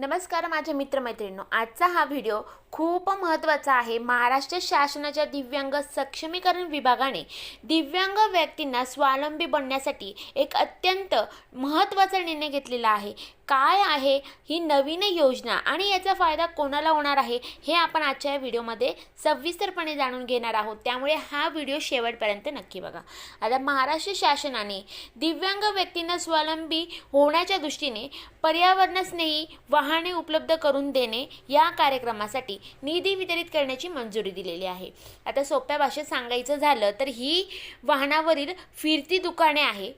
नमस्कार माझ्या मित्रमैत्रिणींनो, आजचा हा व्हिडिओ खूप महत्त्वाचा आहे। महाराष्ट्र शासनाच्या दिव्यांग सक्षमीकरण विभागाने दिव्यांग व्यक्तींना स्वावलंबी बनण्यासाठी एक अत्यंत महत्त्वाचा निर्णय घेतलेला आहे। काय आहे ही नवीन योजना आणि याचा फायदा कोणाला होणार आहे हे आपण आजच्या या व्हिडिओमध्ये सविस्तरपणे जाणून घेणार आहोत, त्यामुळे हा व्हिडिओ शेवटपर्यंत नक्की बघा। आता महाराष्ट्र शासनाने दिव्यांग व्यक्तींना स्वावलंबी होण्याच्या दृष्टीने पर्यावरणस्नेही वाहने उपलब्ध करून देणे या कार्यक्रमासाठी निधी वितरित करण्याची मंजुरी दिलेली आहे। आता सोप्या भाषेत सांगायचं झालं तर ही वाहनावरील फिरती दुकाने आहे,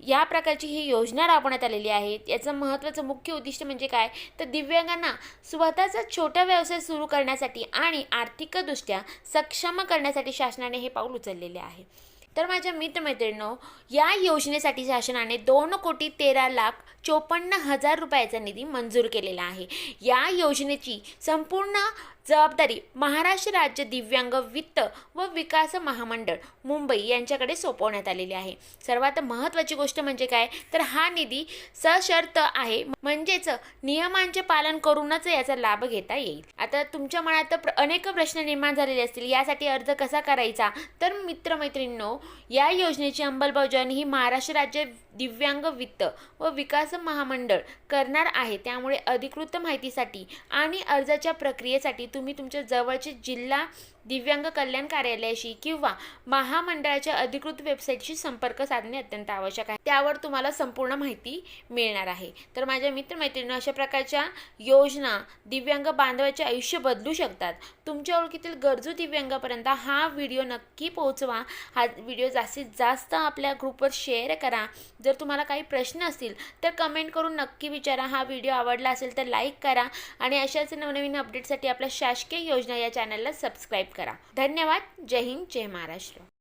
या प्रकारची ही योजना राबवण्यात आलेली आहे। याचं महत्त्वाचं मुख्य उद्दिष्ट म्हणजे काय तर दिव्यांगांना स्वतःचा छोटा व्यवसाय सुरू करण्यासाठी आणि आर्थिकदृष्ट्या सक्षम करण्यासाठी शासनाने हे पाऊल उचललेले आहे। तर माझ्या मित्रमैत्रिणींनो, या योजनेसाठी शासनाने 2,13,54,000 रुपयाचा निधी मंजूर केलेला आहे। या योजनेची संपूर्ण जबाबदारी महाराष्ट्र राज्य दिव्यांग वित्त व विकास महामंडळ मुंबई यांच्याकडे सोपवण्यात आलेली आहे। सर्वात महत्त्वाची गोष्ट म्हणजे काय तर हा निधी सशर्त आहे, म्हणजेच नियमांचे पालन करूनच याचा लाभ घेता येईल। आता तुमच्या मनात अनेक प्रश्न निर्माण झालेले असतील, यासाठी अर्ज कसा करायचा तर मित्रमैत्रिणींनो, या योजनेची अंमलबजावणी ही महाराष्ट्र राज्य दिव्यांग वित्त व विकास महामंडळ करणार आहे। त्यामुळे अधिकृत माहितीसाठी आणि अर्जाच्या प्रक्रियेसाठी तुम्ही तुमच्या जवळचे जिल्हा दिव्यांग कल्याण कार्यालयाशी किंवा महामंडळाच्या अधिकृत वेबसाईटशी संपर्क साधणे अत्यंत आवश्यक आहे। त्यावर तुम्हाला संपूर्ण माहिती मिळणार आहे। तर माझ्या मित्रमैत्रिणींनो, अशा प्रकारच्या योजना दिव्यांग बांधवाचे आयुष्य बदलू शकतात। तुमच्या ओळखीतील गरजू दिव्यांगापर्यंत हा व्हिडिओ नक्की पोहोचवा। हा व्हिडिओ जास्तीत जास्त आपल्या ग्रुपवर शेअर करा। जर तुम्हाला काही प्रश्न असतील तर कमेंट करून नक्की विचारा। हा व्हिडिओ आवडला असेल तर लाईक करा आणि अशाच नवनवीन अपडेटसाठी आपल्या शासकीय योजना या चॅनलला सबस्क्राईब करा। धन्यवाद। जय हिंद, जय महाराष्ट्र।